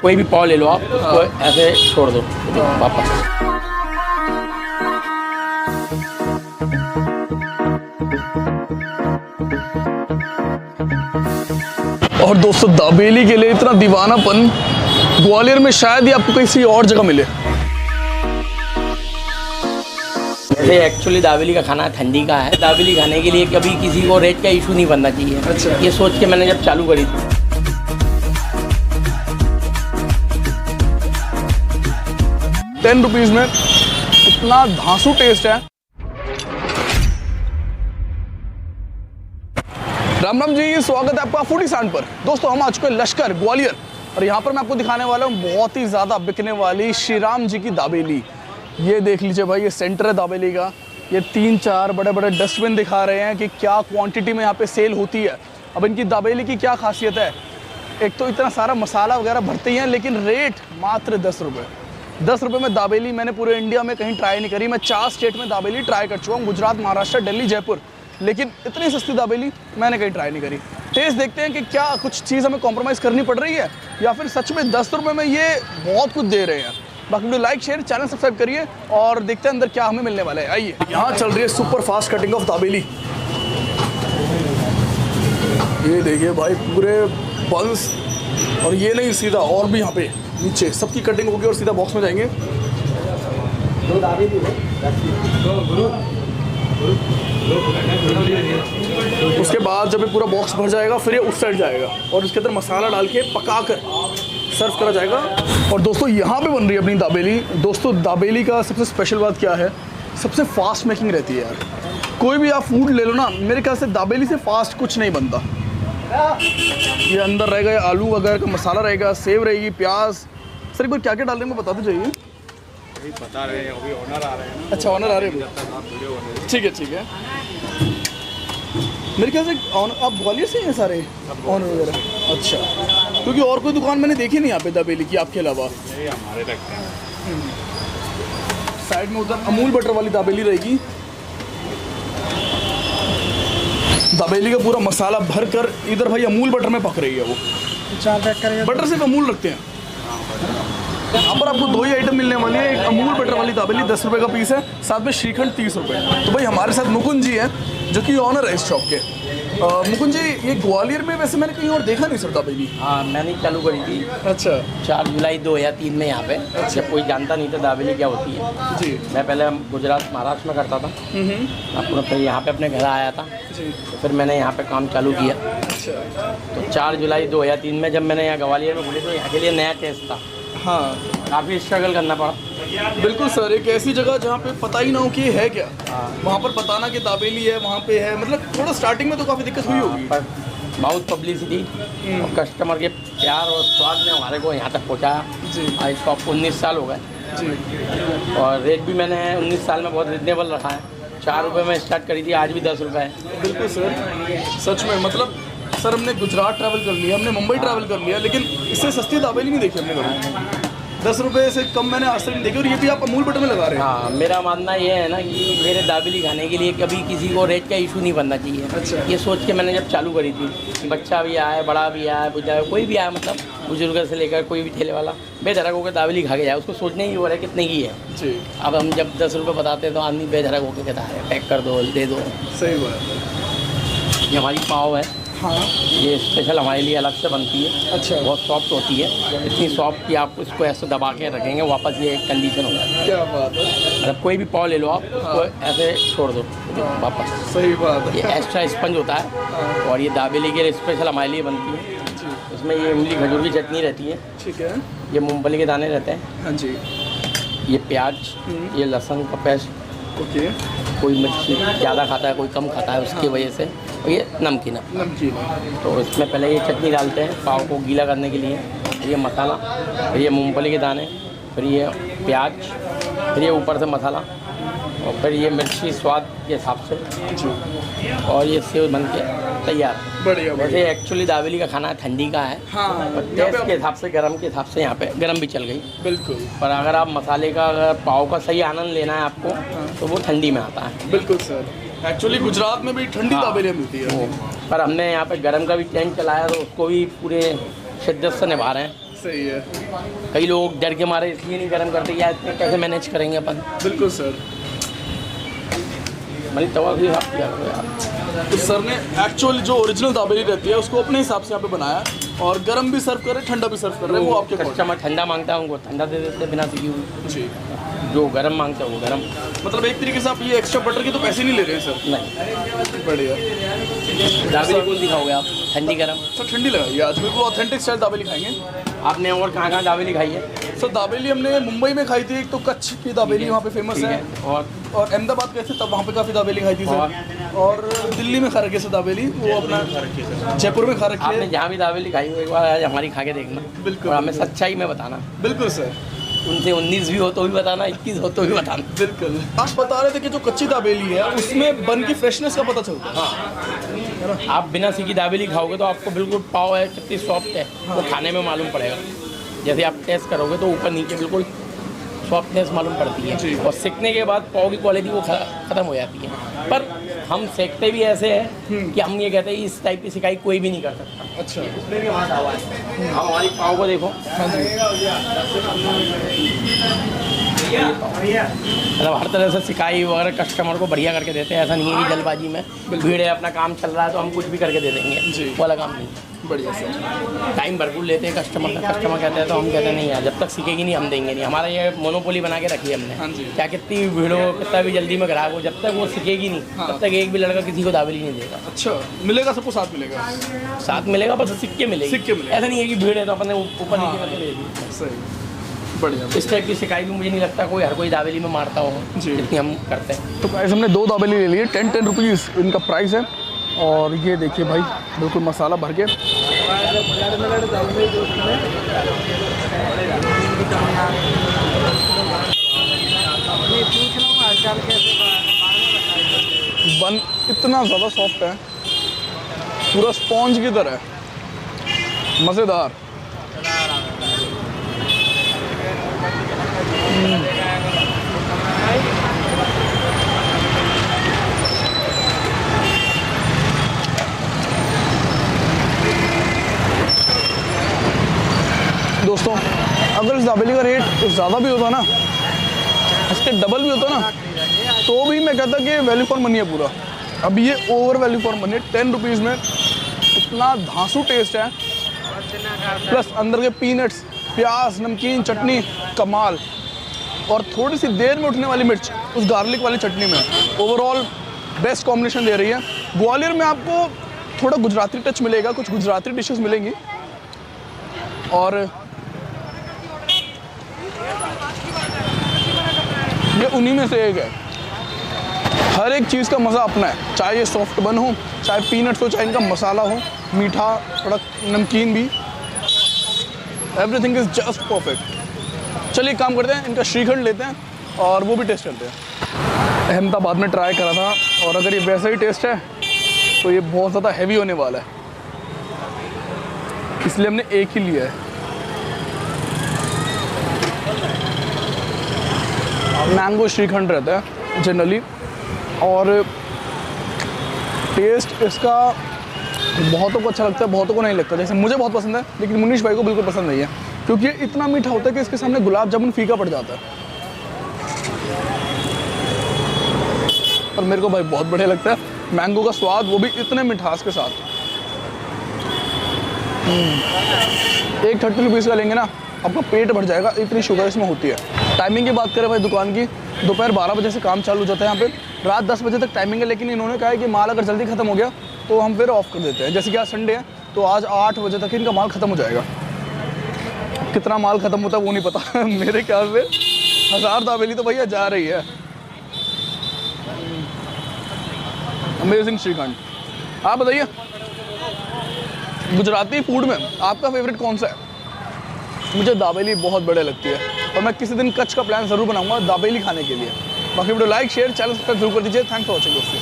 कोई भी पाव ले लो आप, उसको ऐसे छोड़ दो वापस। और दोस्तों दाबेली के लिए इतना दीवानापन ग्वालियर में शायद ही आपको किसी और जगह मिले। वैसे एक्चुअली दाबेली का खाना ठंडी का है। दाबेली खाने के लिए कभी किसी को रेट का इशू नहीं बनना चाहिए। अच्छा। ये सोच के मैंने जब चालू करी थी। 10 रुपीज़ में इतना धांसू टेस्ट है। राम राम जी, स्वागत है आपका फूडी सांड पर। दोस्तों हम आ चुके हैं लश्कर ग्वालियर और यहाँ पर मैं आपको दिखाने वाला हूँ बहुत ही ज़्यादा बिकने वाली श्री राम जी की दाबेली। ये देख लीजिए भाई, ये सेंटर है दाबेली का। ये 3-4 बड़े बड़े डस्टबिन दिखा रहे हैं कि क्या क्वांटिटी में यहाँ पे सेल होती है। अब इनकी दाबेली की क्या खासियत है, एक तो इतना सारा मसाला वगैरह भरते ही हैं, लेकिन रेट मात्र 10 रुपये। 10 रुपये में दाबेली मैंने पूरे इंडिया में कहीं ट्राई नहीं करी। मैं 4 स्टेट में दाबेली ट्राई कर चुका हूँ, गुजरात, महाराष्ट्र, दिल्ली, जयपुर, लेकिन इतनी सस्ती दाबेली मैंने कहीं ट्राई नहीं करी। टेस्ट देखते हैं कि क्या कुछ चीज़ हमें कॉम्प्रोमाइज़ करनी पड़ रही है या फिर सच में 10 रुपये में ये बहुत कुछ दे रहे हैं। बाकी video like, share, channel subscribe करिए और देखते हैं अंदर क्या हमें मिलने वाला है। आइए, यहाँ चल रही है super fast cutting of dabeli. ये देखिए भाई, पूरे बंस, और ये नहीं सीधा, और भी यहाँ पे नीचे सबकी कटिंग होगी और सीधा बॉक्स में जाएंगे। उसके बाद जब ये पूरा बॉक्स भर जाएगा फिर ये उस साइड जाएगा और इसके अंदर मसाला डाल के पका कर सर्व करा जाएगा। और दोस्तों यहाँ पे बन रही है अपनी दाबेली। दोस्तों दाबेली का सबसे स्पेशल बात क्या है, सबसे फास्ट मेकिंग रहती है यार। कोई भी आप फूड ले लो ना, मेरे ख्याल से दाबेली से फास्ट कुछ नहीं बनता। ये अंदर रहेगा, ये आलू वगैरह का मसाला रहेगा, सेव रहेगी, प्याज। सर एक बार क्या क्या डाल देंगे बता दो चाहिए। बता रहे हैं, अभी ऑनर आ रहे हैं। अच्छा, ऑनर आ रहे हैं। ठीक है ठीक है। मेरे ख्याल से आप ग्वालियर से हैं सारे ऑनर वगैरह? अच्छा, क्योंकि और कोई दुकान मैंने देखी नहीं यहाँ पे दाबेली की आपके अलावा। हमारे लगते हैं साइड में उधर अमूल बटर वाली दाबेली रहेगी। दाबेली का पूरा मसाला भर कर इधर भाई अमूल बटर में पक रही है वो। 4 पैक करेंगे। बटर सिर्फ अमूल रखते हैं। यहाँ पर आपको 2 ही आइटम मिलने वाली है। एक अमूल बटर वाली दाबेली 10 रुपये का पीस है, साथ में श्रीखंड 30 रुपये। तो भाई हमारे साथ मुकुंद जी हैं जो कि ऑनर है इस शॉप के। मुकुंद जी, ये ग्वालियर में वैसे मैंने कहीं और देखा नहीं सर दाबेली। हाँ, मैंने चालू करी थी। अच्छा। 4 जुलाई 2003 में यहाँ पे। जब कोई जानता नहीं था दाबेली क्या होती है जी। मैं पहले गुजरात, महाराष्ट्र में करता था। अपना फिर यहाँ पे अपने घर आया था जी। तो फिर मैंने यहाँ पे काम चालू किया। अच्छा। तो 4 जुलाई 2003 में जब मैंने यहाँ ग्वालियर में खुली तो यहाँ के लिए नया टेस्ट था। हाँ काफ़ी स्ट्रगल करना पड़ा। बिल्कुल सर, एक ऐसी जगह जहाँ पे पता ही ना हो कि ये है क्या, वहाँ पर बताना कि दाबेली है वहाँ पे है, मतलब थोड़ा स्टार्टिंग में तो काफ़ी दिक्कत हुई होगी। पर बहुत पब्लिसिटी और कस्टमर के प्यार और स्वाद ने हमारे को यहाँ तक पहुँचाया। जी। आज शॉप को 19 साल हो गए जी। और रेट भी मैंने 19 साल में बहुत रिजनेबल रखा है। 4 रुपये में स्टार्ट करी थी, आज भी 10 रुपये है। बिल्कुल सर, सच में। मतलब सर हमने गुजरात ट्रैवल कर लिया, हमने मुंबई ट्रैवल कर लिया, लेकिन इससे सस्ती दाबेली नहीं देखी हमने कभी। 10 रुपये से कम मैंने आज तक नहीं देखी। और ये भी आप अमूल बटर में लगा रहे हैं। हाँ, मेरा मानना ये है ना कि मेरे दाबेली खाने के लिए कभी किसी को रेट का इशू नहीं बनना चाहिए। अच्छा। ये सोच के मैंने जब चालू करी थी कि बच्चा भी आए, बड़ा भी आए, बुजुर्ग कोई भी आए, मतलब बुजुर्ग से लेकर कोई भी ठेले वाला बेधड़क होकर दाबेली खा के जाए। उसको सोचने की वो है कितने की है। जी। अब हम जब 10 रुपये बताते हैं तो आदमी बेधड़क होकर कहता है पैक कर दो, दे दो। सही बात है। ये हमारी पाव है। हाँ। ये स्पेशल हमारे लिए अलग से बनती है। अच्छा। बहुत सॉफ्ट होती है, इतनी सॉफ्ट कि आप इसको ऐसे दबा के रखेंगे वापस ये कंडीशन हो जाती है। क्या बात है। मतलब कोई भी पाव ले लो आप, उसको ऐसे छोड़ दो वापस। सही बात है। ये एक्स्ट्रा स्पंज होता है और ये दाबेली के लिए स्पेशल हमारे लिए बनती है। इसमें ये इमली खजूर की चटनी रहती है। ठीक है। ये मूंगफली के दाने रहते हैं। हाँ जी। ये प्याज, ये लहसुन का पेस्ट। ओके। कोई मिर्ची ज़्यादा खाता है, कोई कम खाता है, उसकी वजह से। और ये नमकीन है। नमकीन। तो इसमें पहले ये चटनी डालते हैं पाव को गीला करने के लिए, फिर ये मसाला, फिर ये मूंगफली के दाने, फिर ये प्याज, फिर ये ऊपर से मसाला और फिर ये मिर्ची स्वाद के हिसाब से। और ये सेव बन के तैयार। बढ़िया। वैसे एक्चुअली दाबेली का खाना ठंडी का है। हाँ। टेस्ट के हिसाब से, गरम के हिसाब से यहाँ पे गरम भी चल गई। बिल्कुल। पर अगर आप मसाले का, अगर पाव का सही आनंद लेना है आपको तो वो ठंडी में आता है। बिल्कुल सर। एक्चुअली गुजरात में भी ठंडी दाबेलियाँ मिलती है। पर हमने यहाँ पे गरम का भी टेंट चलाया तो उसको भी पूरे शिद्दत से निभा रहे हैं। सही है, कई लोग डर के मारे इसलिए नहीं गर्म करते, या इतने कैसे मैनेज करेंगे अपन। बिल्कुल सर। मेरी तवा भी साफ किया करो यार। तो सर ने एक्चुअल जो ओरिजिनल दाबेली रहती है उसको अपने हिसाब से यहाँ पे बनाया, और गर्म भी सर्व कर रहे, ठंडा भी सर्व कर रहे हैं, वो आपके कस्टमर ठंडा मांगता है, उनको ठंडा दे देते हैं बिना सीखी हुई। जी, जो गर्म मांगता है वो गर्म। मतलब एक तरीके से आप ये एक्स्ट्रा बटर के तो पैसे नहीं ले रहे हैं सर। नहीं, बढ़िया। दाबेली कौन दिखाओगे आप? ठंडी गर्म। सर ठंडी लगाइए, आज बिल्कुल ऑथेंटिक स्टाइल दाबेली खाएंगे। आपने और कहाँ दाबेली खाई है? सर दाबेली हमने मुंबई में खाई थी, एक तो कच्छ की दाबेली वहाँ पे फेमस ठीक है, और अहमदाबाद गए थे तब वहाँ पे काफ़ी दाबेली खाई थी सर, और दिल्ली में खा रखी है सर दाबेली, वो अपना जयपुर में खा रखी आपने है। जहाँ भी दाबेली खाई हो एक बार आज हमारी खा के देखना, बिल्कुल, और हमें बिल्कुल। सच्चाई में बताना। बिल्कुल सर, उनसे 19 भी हो तो भी बताना, 21 हो तो भी बताना। बिल्कुल। आप बता रहे थे कि जो कच्ची दाबेली है उसमें बन की फ्रेशनेस का पता चलता है। हाँ, आप बिना सीखी दाबेली खाओगे तो आपको बिल्कुल पाव है कितनी सॉफ्ट है वो खाने में मालूम पड़ेगा। जैसे आप टेस्ट करोगे तो ऊपर नीचे बिल्कुल सॉफ्टनेस मालूम पड़ती है, और सीखने के बाद पाव की क्वालिटी वो ख़त्म हो जाती है। पर हम सेकते भी ऐसे हैं कि हम ये कहते हैं इस टाइप की सिकाई कोई भी नहीं कर सकता। अच्छा, इसलिए कि वहाँ दावा है। हम हमारी पाव को देखो, मतलब हर तरह से सिकाई वगैरह कस्टमर को बढ़िया करके देते हैं। ऐसा नहीं है कि जल्दबाजी में भीड़ है, अपना काम चल रहा है तो हम कुछ भी करके दे देंगे, वो वाला काम नहीं। बढ़िया सर। टाइम भरपूर लेते हैं कस्टमर का। कस्टमर कहते हैं तो हम कहते हैं नहीं यार, जब तक सीखेगी नहीं हम देंगे नहीं। हमारा ये मोनोपोली बना के रखी है हाँ जी। हमने, क्या कितनी भी भीड़ हो, कितना भी जल्दी में ग्राहक हो, जब तक वो सीखेगी नहीं तब तक एक भी लड़का किसी को दाबेली नहीं देगा। अच्छा, मिलेगा सबको साथ मिलेगा? साथ मिलेगा, बस सीख के मिलेगी। सीख के मिलेगा। ऐसा नहीं है कि भीड़ है तो अपने ऊपर नीचे करके दे दी। सही, बढ़िया। इस टाइप की शिकायत भी मुझे नहीं लगता कोई हर कोई दाबेली में मारता हो जी। जितनी हम करते हैं। तो प्राइस हमने 2 दाबेली ले लिए, 10 रुपीज़ इनका प्राइस है। और ये देखिए भाई, बिल्कुल मसाला भर के। बन इतना ज़्यादा सॉफ्ट है, पूरा स्पॉन्ज की तरह है, मज़ेदार। दोस्तों, अगर इस दाबेली का रेट ज़्यादा भी होता ना, इसके डबल भी होता ना, तो भी मैं कहता कि वैल्यू फॉर मनी है पूरा। अब ये over value for money, 10 rupees में इतना धांसू टेस्ट है, प्लस अंदर के पीनट्स, प्याज, नमकीन, चटनी कमाल, और थोड़ी सी देर में उठने वाली मिर्च उस गार्लिक वाली चटनी में। ओवरऑल बेस्ट कॉम्बिनेशन दे रही है। ग्वालियर में आपको थोड़ा गुजराती टच मिलेगा, कुछ गुजराती डिशेस मिलेंगी, और ये उन्हीं में से एक है। हर एक चीज़ का मज़ा अपना है, चाहे ये सॉफ्ट बन हो, चाहे पीनट्स हो, चाहे इनका मसाला हो, मीठा, थोड़ा नमकीन भी, एवरीथिंग इज़ जस्ट परफेक्ट। चलिए काम करते हैं, इनका श्रीखंड लेते हैं और वो भी टेस्ट करते हैं। अहमदाबाद में ट्राई करा था, और अगर ये वैसा ही टेस्ट है तो ये बहुत ज़्यादा हैवी होने वाला है, इसलिए हमने एक ही लिया है। मैंगो श्रीखंड रहता है जनरली, और टेस्ट इसका बहुतों को अच्छा लगता है, बहुतों को नहीं लगता। जैसे मुझे बहुत पसंद है, लेकिन मुनीश भाई को बिल्कुल पसंद नहीं है, क्योंकि ये इतना मीठा होता है कि इसके सामने गुलाब जामुन फीका पड़ जाता है। और मेरे को भाई बहुत बढ़िया लगता है मैंगो का स्वाद, वो भी इतने मिठास के साथ। एक 30 रुपीज़ का लेंगे ना, आपका पेट भर जाएगा, इतनी शुगर इसमें होती है। टाइमिंग की बात करें भाई दुकान की, दोपहर 12 बजे से काम चालू हो जाता है यहाँ पे, रात 10 बजे तक टाइमिंग है, लेकिन इन्होंने कहा है कि माल अगर जल्दी ख़त्म हो गया तो हम फिर ऑफ कर देते हैं। जैसे कि आज संडे है तो आज 8 बजे तक इनका माल ख़त्म हो जाएगा। कितना माल ख़त्म होता है वो नहीं पता मेरे ख्याल से 1000 दाबेली तो भैया जा रही है। अमेजिंग श्रीखंड। आप बताइए, गुजराती फूड में आपका फेवरेट कौन सा है? मुझे दाबेली बहुत बढ़िया लगती है, और मैं किसी दिन कच्छ का प्लान ज़रूर बनाऊंगा दाबेली खाने के लिए। बाकी video like, share, channel subscribe जरूर कर दीजिए। थैंक्स फॉर वॉचिंग दोस्तों।